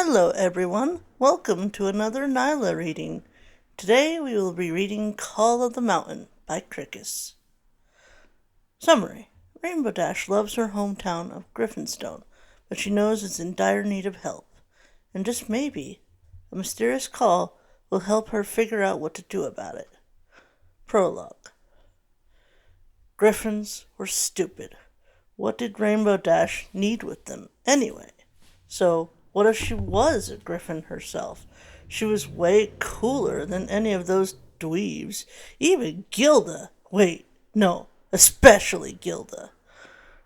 Hello everyone, welcome to another Nyla reading. Today we will be reading Call of the Mountain by Cricus. Summary. Rainbow Dash loves her hometown of Griffonstone, but she knows it's in dire need of help. And just maybe, a mysterious call will help her figure out what to do about it. Prologue. Griffins were stupid. What did Rainbow Dash need with them anyway? So, what if she was a griffin herself? She was way cooler than any of those dweebs. Even Gilda. Wait, no, especially Gilda.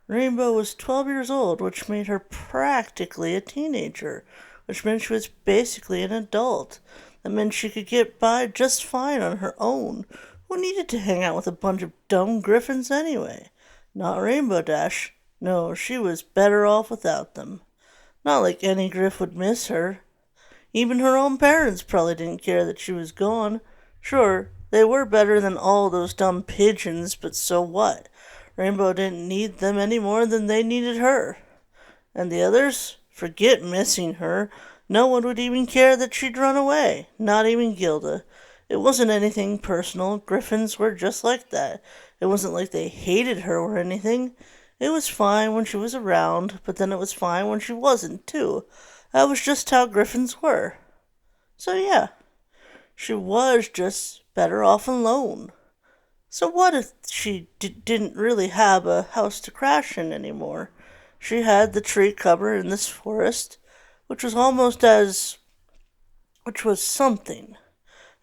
Rainbow was 12 years old, which made her practically a teenager, which meant she was basically an adult. That meant she could get by just fine on her own. Who needed to hang out with a bunch of dumb griffins anyway? Not Rainbow Dash. No, she was better off without them. Not like any griff would miss her. Even her own parents probably didn't care that she was gone. Sure, they were better than all those dumb pigeons, but so what? Rainbow didn't need them any more than they needed her. And the others? Forget missing her. No one would even care that she'd run away. Not even Gilda. It wasn't anything personal. Griffins were just like that. It wasn't like they hated her or anything. It was fine when she was around, but then it was fine when she wasn't, too. That was just how griffins were. So yeah, she was just better off alone. So what if she didn't really have a house to crash in anymore? She had the tree cover in this forest, which was something.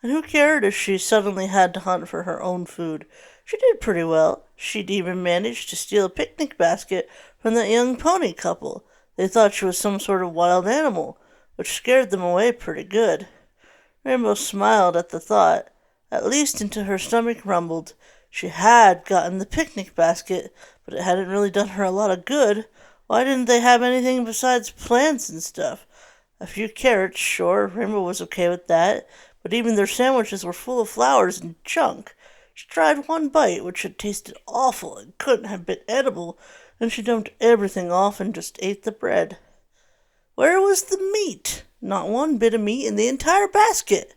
And who cared if she suddenly had to hunt for her own food? She did pretty well. She'd even managed to steal a picnic basket from that young pony couple. They thought she was some sort of wild animal, which scared them away pretty good. Rainbow smiled at the thought. At least until her stomach rumbled. She had gotten the picnic basket, but it hadn't really done her a lot of good. Why didn't they have anything besides plants and stuff? A few carrots, sure, Rainbow was okay with that, but even their sandwiches were full of flowers and junk. She tried one bite, which had tasted awful and couldn't have been edible, and she dumped everything off and just ate the bread. Where was the meat? Not one bit of meat in the entire basket.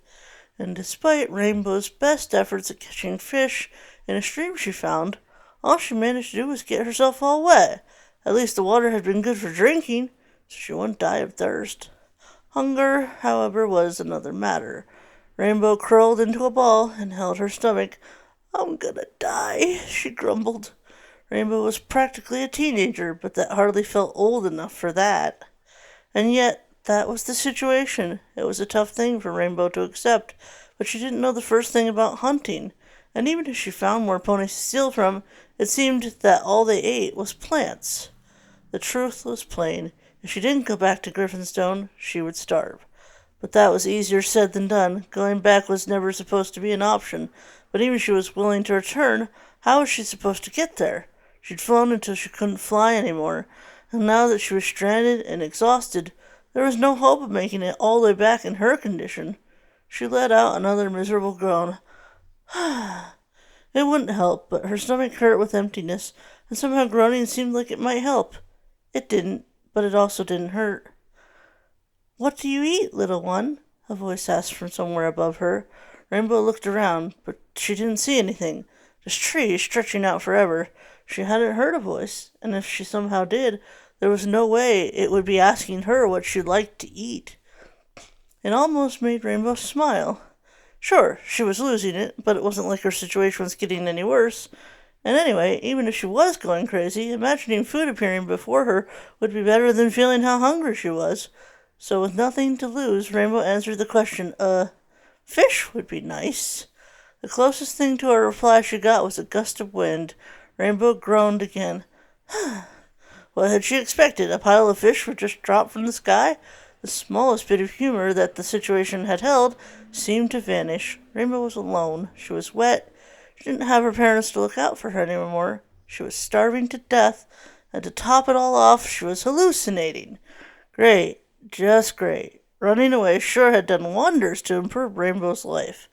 And despite Rainbow's best efforts at catching fish in a stream she found, all she managed to do was get herself all wet. At least the water had been good for drinking, so she wouldn't die of thirst. Hunger, however, was another matter. Rainbow curled into a ball and held her stomach. "I'm gonna die," she grumbled. Rainbow was practically a teenager, but that hardly felt old enough for that. And yet, that was the situation. It was a tough thing for Rainbow to accept, but she didn't know the first thing about hunting. And even if she found more ponies to steal from, it seemed that all they ate was plants. The truth was plain. If she didn't go back to Griffonstone, she would starve. But that was easier said than done. Going back was never supposed to be an option. But even if she was willing to return, how was she supposed to get there? She'd flown until she couldn't fly anymore, and now that she was stranded and exhausted, there was no hope of making it all the way back in her condition. She let out another miserable groan. It wouldn't help, but her stomach hurt with emptiness, and somehow groaning seemed like it might help. It didn't, but it also didn't hurt. "What do you eat, little one?" a voice asked from somewhere above her. Rainbow looked around, but she didn't see anything. Just trees stretching out forever. She hadn't heard a voice, and if she somehow did, there was no way it would be asking her what she'd like to eat. It almost made Rainbow smile. Sure, she was losing it, but it wasn't like her situation was getting any worse. And anyway, even if she was going crazy, imagining food appearing before her would be better than feeling how hungry she was. So with nothing to lose, Rainbow answered the question, fish would be nice. The closest thing to a reply she got was a gust of wind. Rainbow groaned again. What had she expected? A pile of fish would just drop from the sky? The smallest bit of humor that the situation had held seemed to vanish. Rainbow was alone. She was wet. She didn't have her parents to look out for her anymore. She was starving to death, and to top it all off, she was hallucinating. Great. Just great. Running away sure had done wonders to improve Rainbow's life.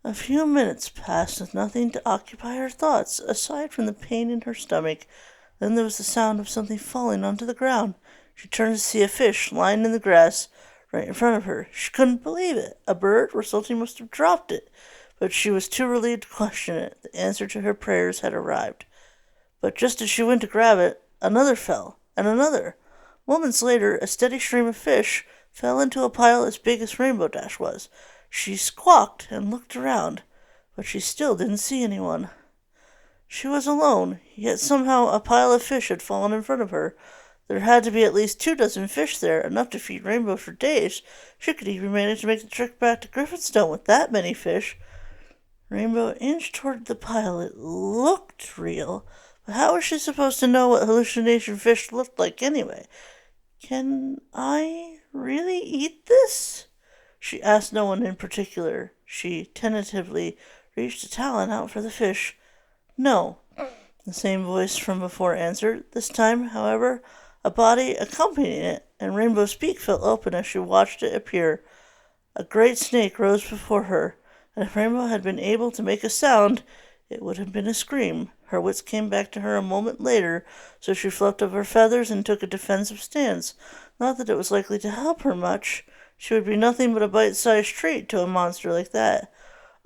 A few minutes passed with nothing to occupy her thoughts, aside from the pain in her stomach. Then there was the sound of something falling onto the ground. She turned to see a fish lying in the grass right in front of her. She couldn't believe it. A bird or something must have dropped it, but she was too relieved to question it. The answer to her prayers had arrived. But just as she went to grab it, another fell, and another. Moments later, a steady stream of fish fell into a pile as big as Rainbow Dash was. She squawked and looked around, but she still didn't see anyone. She was alone, yet somehow a pile of fish had fallen in front of her. There had to be at least 2 dozen fish there, enough to feed Rainbow for days. She could even manage to make the trek back to Griffonstone with that many fish. Rainbow inched toward the pile. It looked real, but how was she supposed to know what hallucination fish looked like anyway? Can I really eat this? She asked no one in particular. She tentatively reached a talon out for the fish. No, the same voice from before answered. This time, however, a body accompanied it, and Rainbow's beak fell open as she watched it appear. A great snake rose before her, and if Rainbow had been able to make a sound, it would have been a scream. Her wits came back to her a moment later, so she fluffed up her feathers and took a defensive stance. Not that it was likely to help her much. She would be nothing but a bite-sized treat to a monster like that.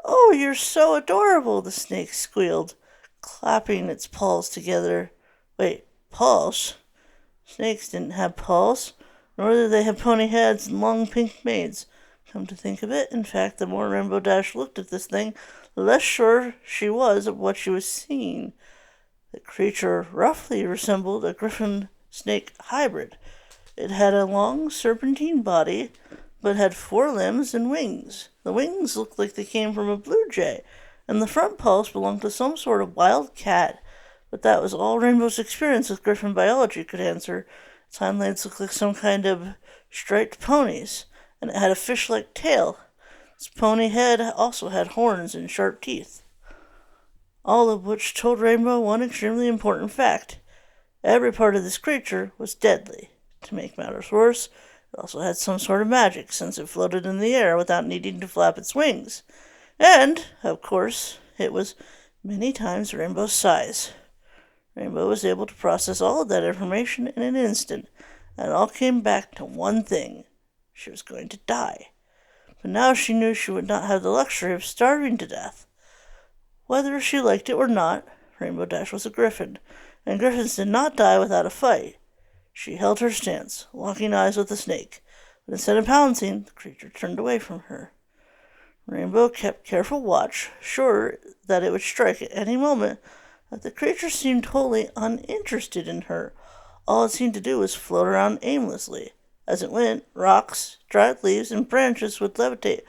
"Oh, you're so adorable," the snake squealed, clapping its paws together. Wait, paws? Snakes didn't have paws, nor did they have pony heads and long pink manes. Come to think of it, in fact, the more Rainbow Dash looked at this thing, the less sure she was of what she was seeing. The creature roughly resembled a griffon-snake hybrid. It had a long serpentine body, but had 4 limbs and wings. The wings looked like they came from a blue jay, and the front paws belonged to some sort of wild cat. But that was all Rainbow's experience with griffon biology could answer. Its hind legs looked like some kind of striped ponies, and it had a fish-like tail. Its pony head also had horns and sharp teeth, all of which told Rainbow one extremely important fact. Every part of this creature was deadly. To make matters worse, it also had some sort of magic, since it floated in the air without needing to flap its wings. And, of course, it was many times Rainbow's size. Rainbow was able to process all of that information in an instant, and it all came back to one thing. She was going to die. But now she knew she would not have the luxury of starving to death. Whether she liked it or not, Rainbow Dash was a griffin, and griffins did not die without a fight. She held her stance, locking eyes with the snake, but instead of pouncing, the creature turned away from her. Rainbow kept careful watch, sure that it would strike at any moment, but the creature seemed wholly uninterested in her. All it seemed to do was float around aimlessly. As it went, rocks, dried leaves, and branches would levitate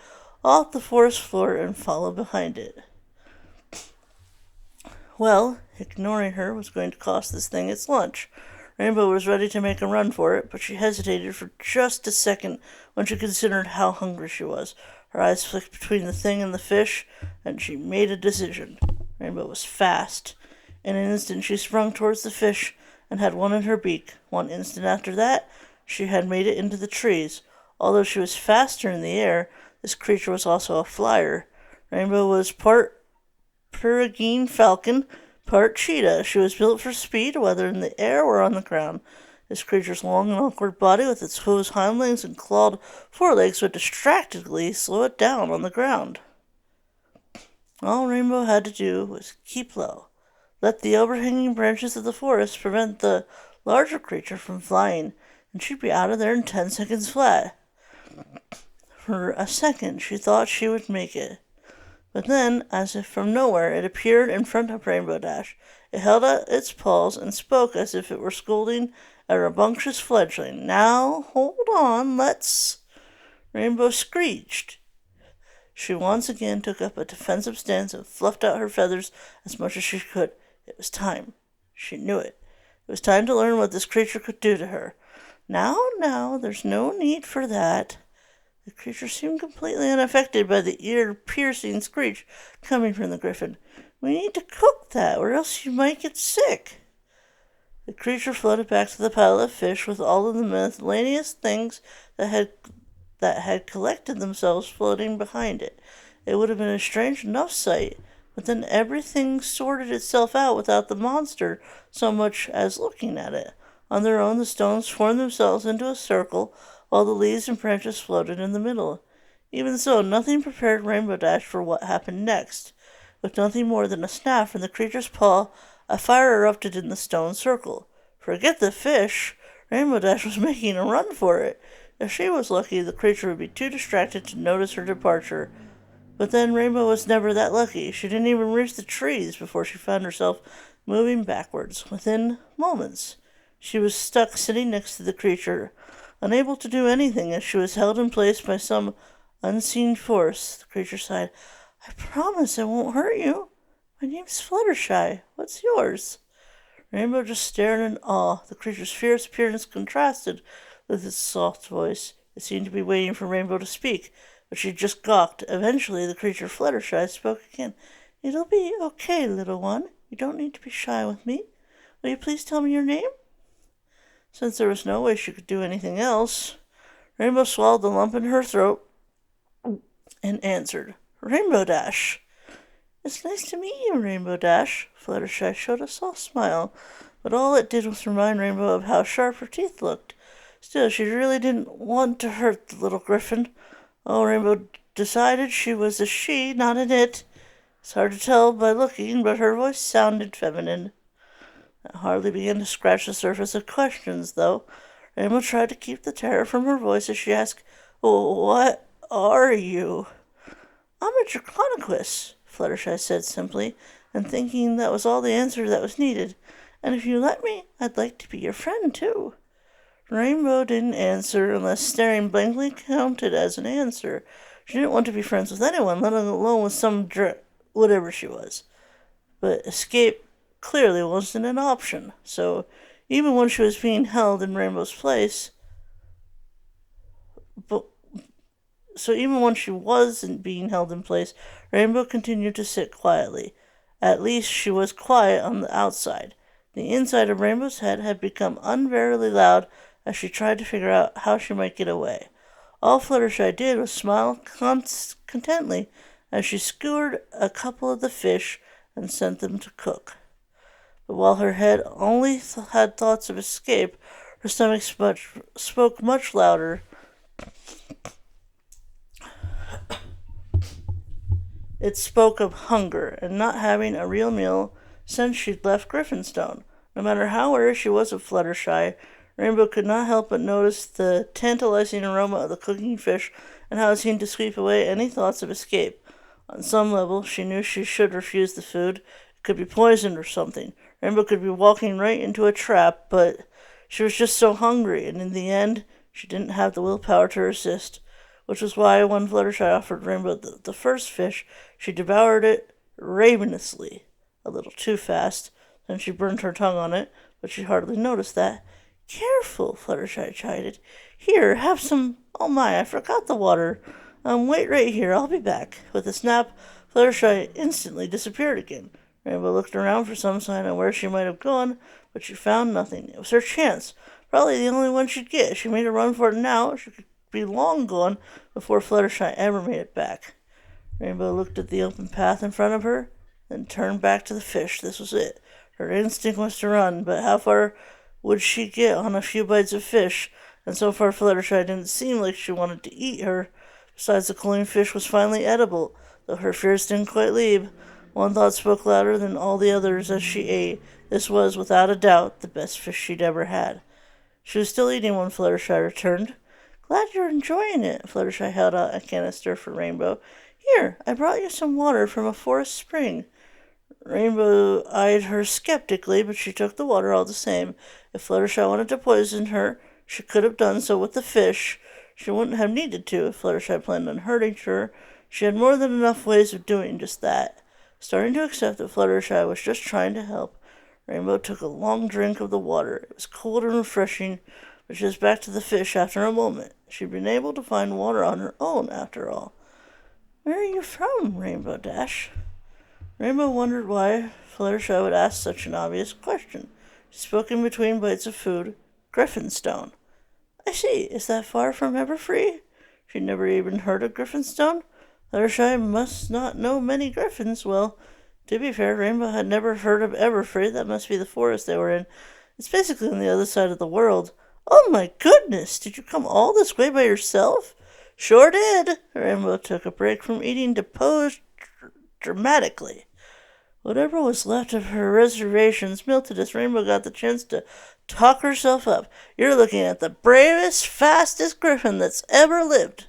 off the forest floor and follow behind it. Well, ignoring her was going to cost this thing its lunch. Rainbow was ready to make a run for it, but she hesitated for just a second when she considered how hungry she was. Her eyes flicked between the thing and the fish, and she made a decision. Rainbow was fast. In an instant she sprung towards the fish and had one in her beak. 1 instant after that, she had made it into the trees. Although she was faster in the air, this creature was also a flyer. Rainbow was part Peregrine falcon, part cheetah. She was built for speed, whether in the air or on the ground. This creature's long and awkward body, with its hooves, hind legs, and clawed forelegs, would distractedly slow it down on the ground. All Rainbow had to do was keep low. Let the overhanging branches of the forest prevent the larger creature from flying, and she'd be out of there in 10 seconds flat. For a second she thought she would make it. But then, as if from nowhere, it appeared in front of Rainbow Dash. It held out its paws and spoke as if it were scolding a rambunctious fledgling. "Now, hold on, let's—" Rainbow screeched. She once again took up a defensive stance and fluffed out her feathers as much as she could. It was time. She knew it. It was time to learn what this creature could do to her. Now, there's no need for that." The creature seemed completely unaffected by the ear-piercing screech coming from the griffin. "We need to cook that, or else you might get sick." The creature floated back to the pile of fish with all of the miscellaneous things that had collected themselves floating behind it. It would have been a strange enough sight, but then everything sorted itself out without the monster so much as looking at it. On their own, the stones formed themselves into a circle, while the leaves and branches floated in the middle. Even so, nothing prepared Rainbow Dash for what happened next. With nothing more than a snap from the creature's paw, a fire erupted in the stone circle. Forget the fish! Rainbow Dash was making a run for it. If she was lucky, the creature would be too distracted to notice her departure. But then Rainbow was never that lucky. She didn't even reach the trees before she found herself moving backwards. Within moments, she was stuck sitting next to the creature, unable to do anything as she was held in place by some unseen force. The creature sighed. I promise I won't hurt you. My name's Fluttershy. What's yours? Rainbow just stared in awe. The creature's fierce appearance contrasted with its soft voice. It seemed to be waiting for Rainbow to speak, but she just gawked. Eventually, the creature Fluttershy spoke again. It'll be okay, little one. You don't need to be shy with me. Will you please tell me your name? Since there was no way she could do anything else, Rainbow swallowed the lump in her throat and answered, Rainbow Dash. It's nice to meet you, Rainbow Dash. Fluttershy showed a soft smile, but all it did was remind Rainbow of how sharp her teeth looked. Still, she really didn't want to hurt the little griffin. Oh, Rainbow decided she was a she, not an it. It's hard to tell by looking, but her voice sounded feminine. That hardly began to scratch the surface of questions, though. Rainbow tried to keep the terror from her voice as she asked, What are you? I'm a Draconiquus, Fluttershy said simply, and thinking that was all the answer that was needed. And if you let me, I'd like to be your friend, too. Rainbow didn't answer unless staring blankly counted as an answer. She didn't want to be friends with anyone, let alone with some whatever she was. But escape clearly wasn't an option. So even when she was being held in Rainbow's place, even when she wasn't being held in place, Rainbow continued to sit quietly. At least she was quiet on the outside. The inside of Rainbow's head had become unbearably loud as she tried to figure out how she might get away. All Fluttershy did was smile contentedly as she skewered a couple of the fish and sent them to cook. But while her head only had thoughts of escape, her stomach spoke much louder. It spoke of hunger and not having a real meal since she'd left Griffonstone. No matter how aware she was of Fluttershy, Rainbow could not help but notice the tantalizing aroma of the cooking fish and how it seemed to sweep away any thoughts of escape. On some level, she knew she should refuse the food. It could be poisoned or something. Rainbow could be walking right into a trap, but she was just so hungry, and in the end, she didn't have the willpower to resist, which was why when Fluttershy offered Rainbow the first fish, she devoured it ravenously, a little too fast. Then she burned her tongue on it, but she hardly noticed that. Careful, Fluttershy chided. Here, have some. Oh my, I forgot the water. Wait right here, I'll be back. With a snap, Fluttershy instantly disappeared again. Rainbow looked around for some sign of where she might have gone, but she found nothing. It was her chance, probably the only one she'd get. If she made a run for it now, she could be long gone before Fluttershy ever made it back. Rainbow looked at the open path in front of her, then turned back to the fish. This was it. Her instinct was to run, but how far would she get on a few bites of fish? And so far Fluttershy didn't seem like she wanted to eat her. Besides, the cooling fish was finally edible, though her fears didn't quite leave. One thought spoke louder than all the others as she ate. This was, without a doubt, the best fish she'd ever had. She was still eating when Fluttershy returned. Glad you're enjoying it. Fluttershy held out a canister for Rainbow. Here, I brought you some water from a forest spring. Rainbow eyed her skeptically, but she took the water all the same. If Fluttershy wanted to poison her, she could have done so with the fish. She wouldn't have needed to if Fluttershy planned on hurting her. She had more than enough ways of doing just that. Starting to accept that Fluttershy was just trying to help, Rainbow took a long drink of the water. It was cold and refreshing, but she was back to the fish after a moment. She'd been able to find water on her own, after all. Where are you from, Rainbow Dash? Rainbow wondered why Fluttershy would ask such an obvious question. She spoke in between bites of food. Griffonstone. I see. Is that far from Everfree? She'd never even heard of Griffonstone. Fluttershy must not know many griffins. Well, to be fair, Rainbow had never heard of Everfree. That must be the forest they were in. It's basically on the other side of the world. Oh my goodness, did you come all this way by yourself? Sure did. Rainbow took a break from eating to pose dramatically. Whatever was left of her reservations melted as Rainbow got the chance to talk herself up. You're looking at the bravest, fastest griffin that's ever lived.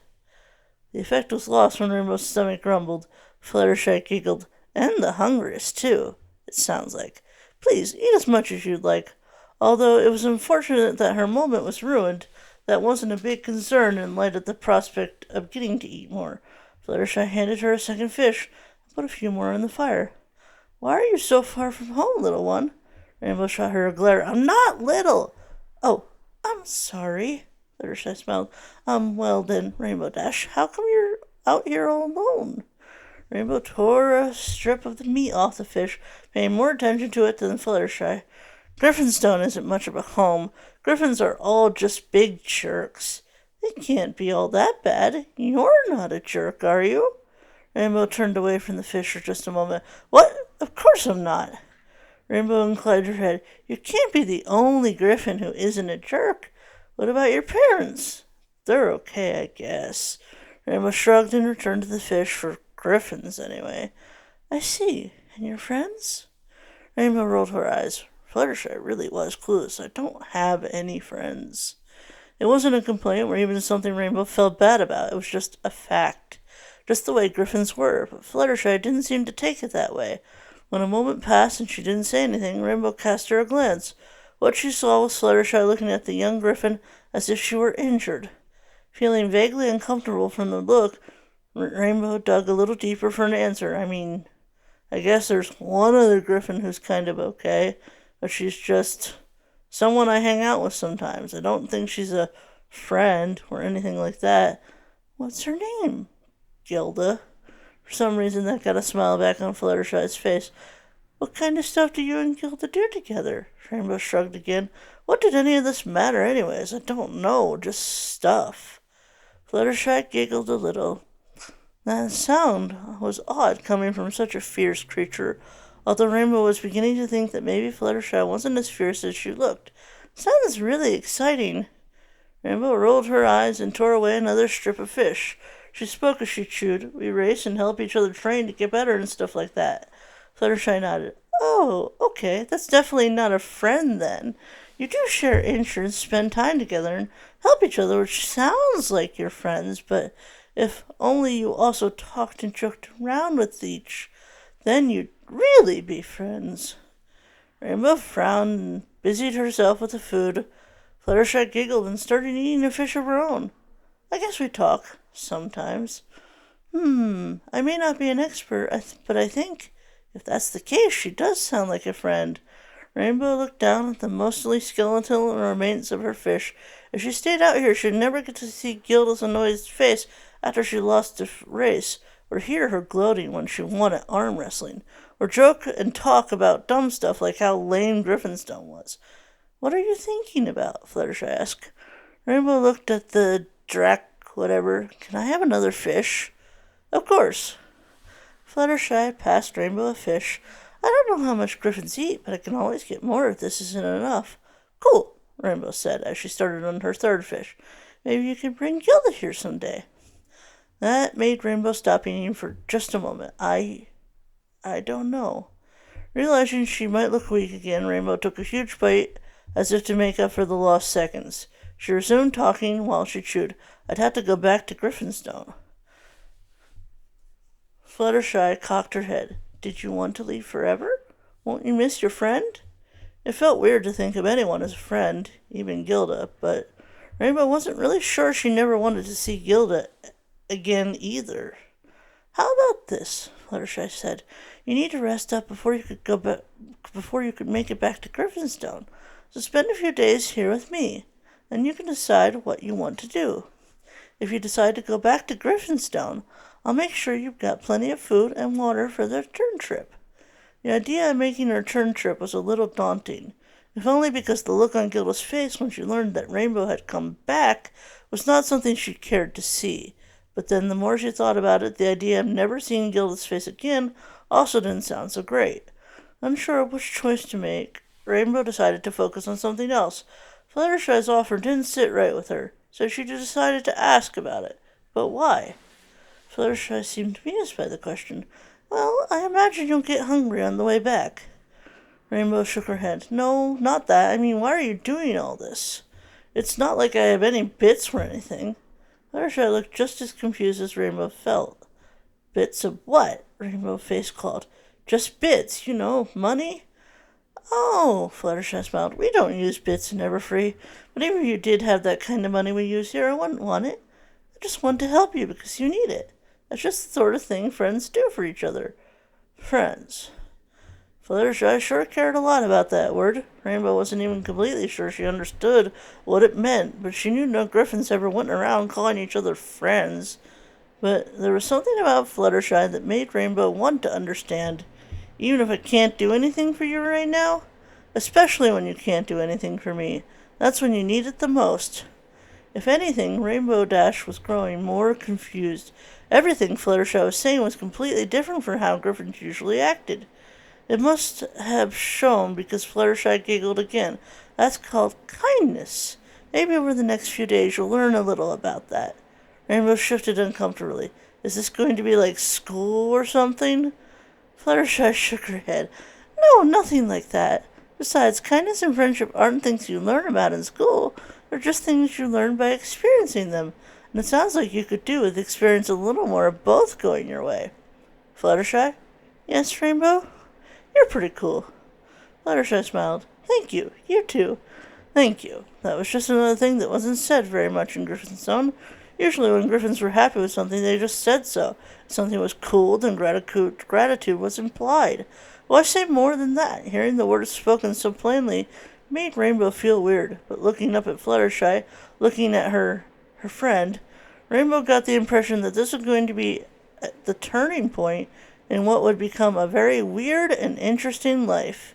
The effect was lost when Rainbow's stomach grumbled. Fluttershy giggled. And the hungriest, too, it sounds like. Please, eat as much as you'd like. Although it was unfortunate that her moment was ruined, that wasn't a big concern in light of the prospect of getting to eat more. Fluttershy handed her a second fish and put a few more in the fire. Why are you so far from home, little one? Rainbow shot her a glare. I'm not little. Oh, I'm sorry. Fluttershy smiled. Well then, Rainbow Dash, how come you're out here all alone? Rainbow tore a strip of the meat off the fish, paying more attention to it than Fluttershy. Griffonstone isn't much of a home. Griffins are all just big jerks. It can't be all that bad. You're not a jerk, are you? Rainbow turned away from the fish for just a moment. What? Of course I'm not. Rainbow inclined her head. You can't be the only griffin who isn't a jerk. What about your parents? They're okay, I guess. Rainbow shrugged and returned to the fish, for griffins anyway. I see. And your friends? Rainbow rolled her eyes. Fluttershy really was clueless. I don't have any friends. It wasn't a complaint or even something Rainbow felt bad about. It was just a fact. Just the way griffins were. But Fluttershy didn't seem to take it that way. When a moment passed and she didn't say anything, Rainbow cast her a glance. What she saw was Fluttershy looking at the young griffin as if she were injured. Feeling vaguely uncomfortable from the look, Rainbow dug a little deeper for an answer. I guess there's one other griffin who's kind of okay, but she's just someone I hang out with sometimes. I don't think she's a friend or anything like that. What's her name? Gilda. For some reason that got a smile back on Fluttershy's face. What kind of stuff do you and Gilda do together? Rainbow shrugged again. What did any of this matter anyways? I don't know, just stuff. Fluttershy giggled a little. That sound was odd coming from such a fierce creature, although Rainbow was beginning to think that maybe Fluttershy wasn't as fierce as she looked. Sounds really exciting. Rainbow rolled her eyes and tore away another strip of fish. She spoke as she chewed. We race and help each other train to get better and stuff like that. Fluttershy nodded. Oh, okay. That's definitely not a friend then. You do share interests, spend time together, and help each other, which sounds like you're friends, but if only you also talked and joked around with each, then you'd really be friends. Rainbow frowned and busied herself with the food. Fluttershy giggled and started eating a fish of her own. I guess we talk. Sometimes. I may not be an expert, but I think, if that's the case, she does sound like a friend. Rainbow looked down at the mostly skeletal remains of her fish. If she stayed out here, she'd never get to see Gilda's annoyed face after she lost the race, or hear her gloating when she won at arm wrestling, or joke and talk about dumb stuff like how lame Griffonstone was. What are you thinking about? Fluttershy asked. Rainbow looked at the whatever. Can I have another fish? Of course. Fluttershy passed Rainbow a fish. I don't know how much griffins eat, but I can always get more if this isn't enough. Cool, Rainbow said as she started on her third fish. Maybe you can bring Gilda here someday. That made Rainbow stop eating for just a moment. I don't know. Realizing she might look weak again, Rainbow took a huge bite as if to make up for the lost seconds. She resumed talking while she chewed. I'd have to go back to Griffonstone. Fluttershy cocked her head. Did you want to leave forever? Won't you miss your friend? It felt weird to think of anyone as a friend, even Gilda, but Rainbow wasn't really sure she never wanted to see Gilda again either. How about this? Fluttershy said. You need to rest up before you could make it back to Griffonstone. So spend a few days here with me. Then you can decide what you want to do. If you decide to go back to Griffonstone, I'll make sure you've got plenty of food and water for the return trip. The idea of making a return trip was a little daunting, if only because the look on Gilda's face when she learned that Rainbow had come back was not something she cared to see. But then the more she thought about it, the idea of never seeing Gilda's face again also didn't sound so great. Unsure of which choice to make, Rainbow decided to focus on something else. Fluttershy's offer didn't sit right with her, so she decided to ask about it. But why? Fluttershy seemed amused by the question. Well, I imagine you'll get hungry on the way back. Rainbow shook her head. No, not that. I mean, why are you doing all this? It's not like I have any bits or anything. Fluttershy looked just as confused as Rainbow felt. Bits of what? Rainbow face called. Just bits, money. Oh, Fluttershy smiled. We don't use bits in Everfree, but even if you did have that kind of money we use here, I wouldn't want it. I just want to help you because you need it. That's just the sort of thing friends do for each other. Friends. Fluttershy sure cared a lot about that word. Rainbow wasn't even completely sure she understood what it meant, but she knew no griffins ever went around calling each other friends. But there was something about Fluttershy that made Rainbow want to understand. Even if I can't do anything for you right now, especially when you can't do anything for me, that's when you need it the most. If anything, Rainbow Dash was growing more confused. Everything Fluttershy was saying was completely different from how griffins usually acted. It must have shown because Fluttershy giggled again. That's called kindness. Maybe over the next few days you'll learn a little about that. Rainbow shifted uncomfortably. Is this going to be like school or something? Fluttershy shook her head. No, nothing like that. Besides, kindness and friendship aren't things you learn about in school. They're just things you learn by experiencing them. And it sounds like you could do with experience a little more of both going your way. Fluttershy? Yes, Rainbow? You're pretty cool. Fluttershy smiled. Thank you. You too. Thank you. That was just another thing that wasn't said very much in Griffonstone. Usually when griffins were happy with something, they just said so. If something was cool, then gratitude was implied. Well, I say more than that. Hearing the words spoken so plainly made Rainbow feel weird. But looking up at Fluttershy, looking at her friend, Rainbow got the impression that this was going to be the turning point in what would become a very weird and interesting life.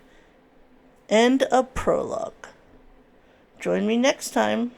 End of prologue. Join me next time.